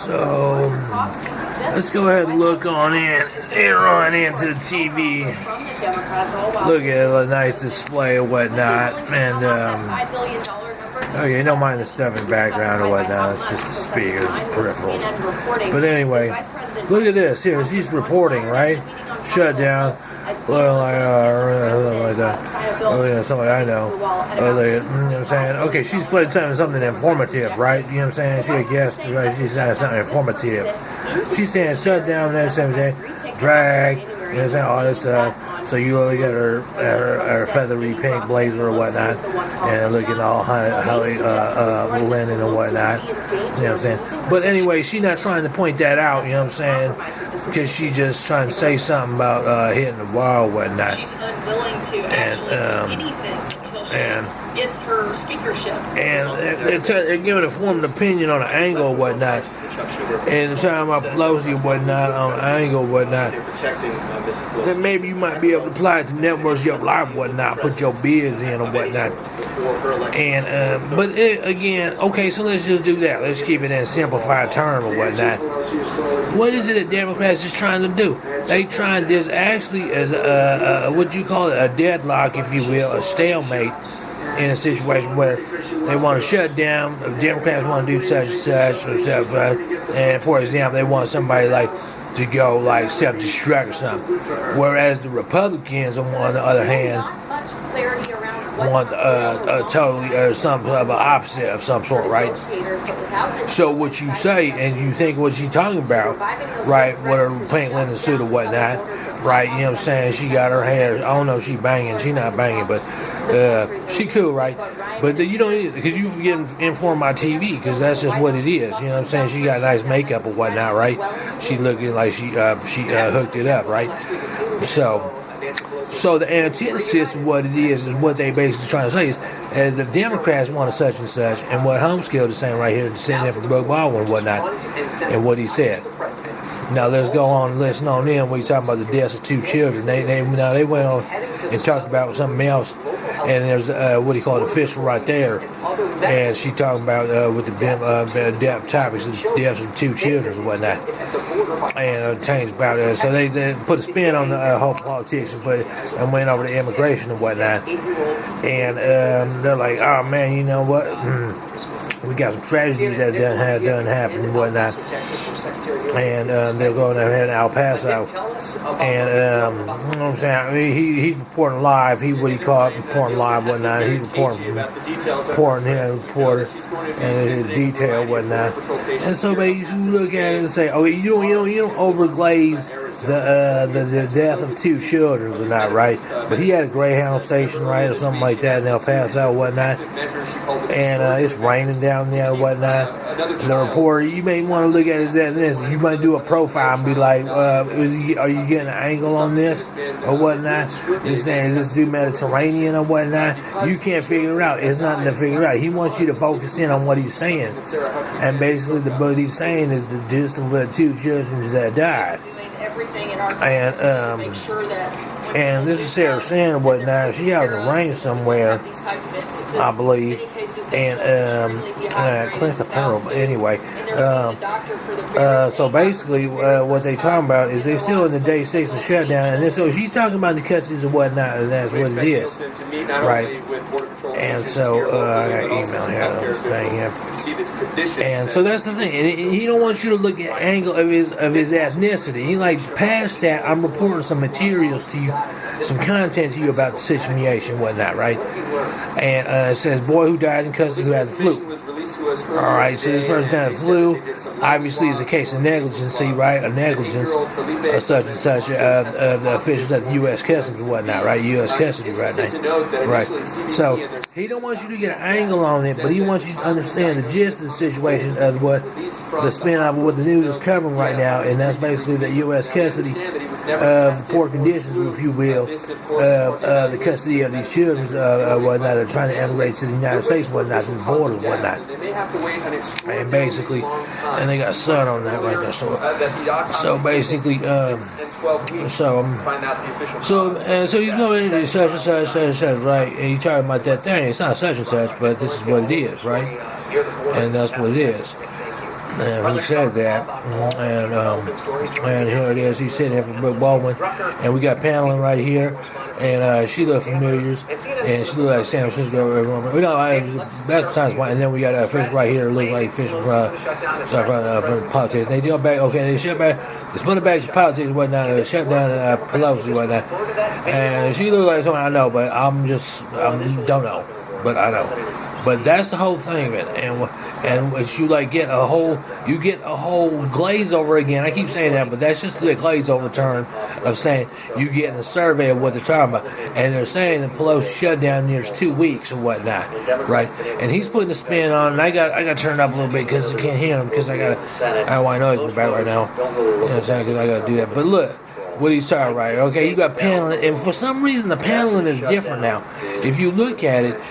So let's go ahead and look on in and run into the TV. Look at the nice display and whatnot. And okay, don't mind the stuff in the background or whatnot. It's just the speakers, peripherals. But anyway, look at this. Here, she's reporting, right? Shut down. Well, like that. Oh, yeah, somebody I know. You know what I'm saying? Okay, she's playing something informative, right? You know what I'm saying? She a guest, right? She's saying something informative. She's saying shut down that same thing, drag, you know what I'm saying? All this stuff. So you look at her feathery pink blazer or whatnot, and looking all highly linen and whatnot. You know what I'm saying? But anyway, she's not trying to point that out. You know what I'm saying? Because she just trying to say something about hitting the wall and whatnot. She's unwilling to actually do anything until she gets her speakership. And they're giving a formed opinion on an angle and whatnot. And talking about Pelosi and whatnot on an angle and whatnot. Then maybe you might be able to apply it to networks your life and whatnot, put your bids in or whatnot. And but again, okay, so let's just do that. Let's keep it in a simplified term or whatnot. What is it that Democrats is trying to do? They trying this actually as what you call it, a deadlock, if you will, a stalemate in a situation where they want to shut down. The Democrats want to do such and such or stuff, and for example, they want somebody like to go like self-destruct or something. Whereas the Republicans, on the other hand, want totally some of an opposite of some sort, right? So what you say and you think what she's talking about, right? What her pink linen suit or whatnot, right? You know what I'm saying? She got her hair. I don't know if she banging. She not banging, but she cool, right? But you don't need it because you get informed by TV because that's just what it is. You know what I'm saying? She got nice makeup or whatnot, right? She looking like she hooked it up, right? So the antithesis of what it is what they basically trying to say is the Democrats want such and such, and what Homescale is saying right here, sitting there for the Baldwin and whatnot, and what he said. Now let's go on and listen on in when he's talking about the deaths of 2 children. They went on and talked about something else, and there's what do you call it, official right there, and she talking about with the death topics, the deaths of 2 children and whatnot, and changed about it. So they put a spin on the whole politics and went over to immigration and whatnot, and they're like, oh man, you know what? We got some tragedies that done happen and whatnot. And they're going ahead in El Paso. And, you know what I'm saying? I mean, he's reporting live. Reporting live whatnot. He's reporting and detail whatnot. And so basically you look at it and say, oh, you don't overglaze the death of 2 children or not, right? But he had a Greyhound station, right, or something like that in El Paso, whatnot. And it's raining down there, whatnot. And the reporter, you may want to look at it as this. You might do a profile and be like, are you getting an angle on this or whatnot? You're saying, is this dude Mediterranean or whatnot? You can't figure it out. It's nothing to figure out. He wants you to focus in on what he's saying. And basically, what he's saying is the gist of the 2 children that died. And this is Sarah Sanders, whatnot. She out in the rain somewhere, I believe. And Clinton Pearl, but anyway. So basically, what they talking about is they still in the day 6 of shutdown, and so she's talking about the custodies and whatnot, and that's what it is, right? And so I got email here, thing here. And so that's the thing. And he don't want you to look at angle of his ethnicity. He like past that. I'm reporting some materials to you, some content to you about the situation and whatnot, right? And it says boy who died in custody who had the flu. Alright, so this person died of the flu. Obviously, it's a case of negligence, right? A negligence of such and such of the officials at the U.S. Customs and whatnot, right? U.S. Custody right now. Right. So, he don't want you to get an angle on it, but he wants you to understand the gist of the situation of what the spin of what the news is covering right now, and that's basically the U.S. custody of the poor conditions, if you will, of the custody of these children, whatnot, are trying to emigrate to the United States, whatnot, to the borders, whatnot. And basically, and they got sun on that right there. So basically, so you go into such and such, such and such, right? And you talking about that thing. It's not such and such, but this is what it is, right? And that's what it is. And he said that, and here it is. He's sitting here for Brooke Baldwin, and we got Pamela right here, and she looked familiar, and she looked like San Francisco. We know that's times one, and then we got a fish right here, look like fish from politics. They do back, okay. They shut back. They spun it back to politics and whatnot. They shut down Pelosi and whatnot, and she looked like someone I know, but I don't know, but I know. But that's the whole thing of it, and if you like get a whole glaze over again. I keep saying that, but that's just the glaze over term of saying you get in a survey of what they're talking about, and they're saying the Pelosi shutdown nears 2 weeks and whatnot, right? And he's putting a spin on, and I got turned up a little bit because I can't hear him because I got white noise in the back right now. You know what I'm saying? Because I got to do that. But look. What he's talking right? Okay, you got paneling, and for some reason the paneling is different now. If you look at it,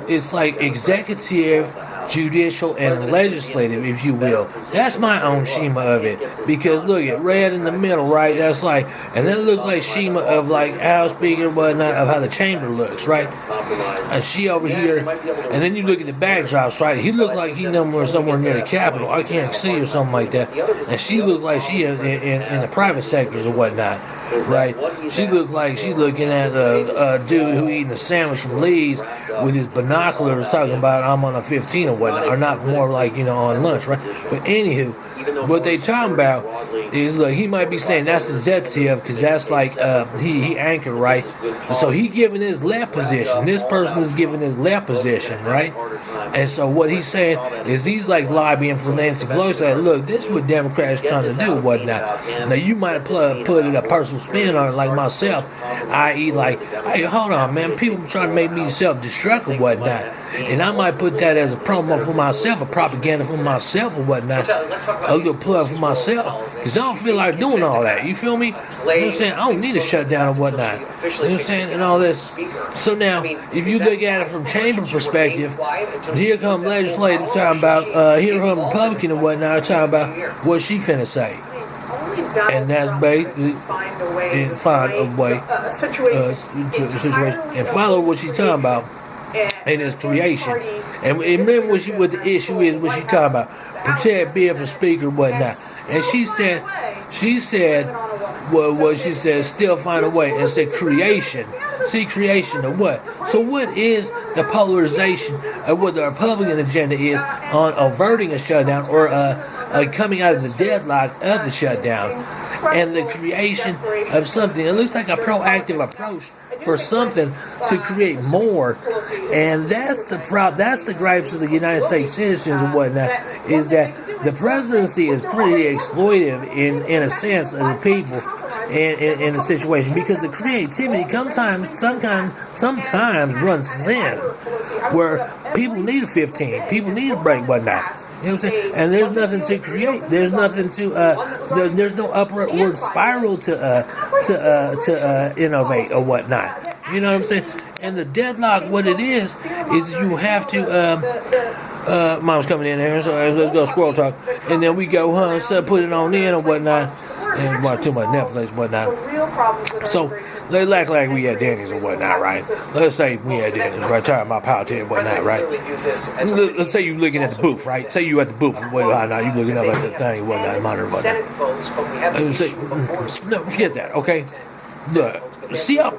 it's like executive, judicial, and legislative, if you will. That's my own schema of it. Because look at red in the middle, right? That's like, and then it looks like schema of like House Speaker, whatnot, of how the chamber looks, right? And she over here, and then you look at the backdrops, right? He looked like he somewhere near the Capitol. I can't see or something like that. And she looked like she in the private sectors or whatnot. Right, she looked like she's looking at a dude who eating a sandwich from Lee's with his binoculars, talking about I'm on a 15 or whatnot, or not more like on lunch, right? But anywho, what they talking about is look, he might be saying that's the Zetiev because that's like he anchored, right? And so he giving his left position. This person is giving his left position, right? And so what he's saying is he's like lobbying for Nancy Pelosi. Like, look, this is what Democrats trying to do, whatnot. Now you might have put it a personal spin on it, like myself, i.e., like, hey, hold on, man, people trying to make me self-destruct or whatnot, and I might put that as a promo for myself, a propaganda for myself or whatnot, a little plug for myself, because I don't feel like doing all that. You feel me? You know what I'm saying? I don't need a shutdown or whatnot. You know what I'm saying? And all this. So now, if you look at it from chamber perspective, here come legislative talking about, here come Republican and whatnot talking about what she finna say. And that's basically find a way, situation, and follow what she's talking about in its creation. And remember what the issue is, what she's talking about. Protect, being for speaker, whatnot. And she said, what she said, still find a way, and said creation. See, creation of what? So what is the polarization of what the Republican agenda is on averting a shutdown or coming out of the deadlock of the shutdown and the creation of something? It looks like a proactive approach for something to create more, and that's the that's the gripes of the United States citizens and whatnot, is that the presidency is pretty exploitive in a sense of the people in the situation, because the creativity sometimes runs thin, where people need a 15, people need a break, whatnot. You know what I'm saying? And there's nothing to create. There's nothing to there's no upward spiral to innovate or whatnot. You know what I'm saying? And the deadlock, what it is you have to. Mom's coming in here, so let's go squirrel talk, and then we go so put it on in or whatnot, and watch too much Netflix and whatnot. So let's act like we at Denny's or whatnot, right? Let's say we at Denny's, right? Talking about politics and whatnot, right? Let's say you looking at the booth, right? Say you at the booth and whatnot, you looking up at the thing and whatnot, monitor whatnot. No, forget that, okay? Look, see up.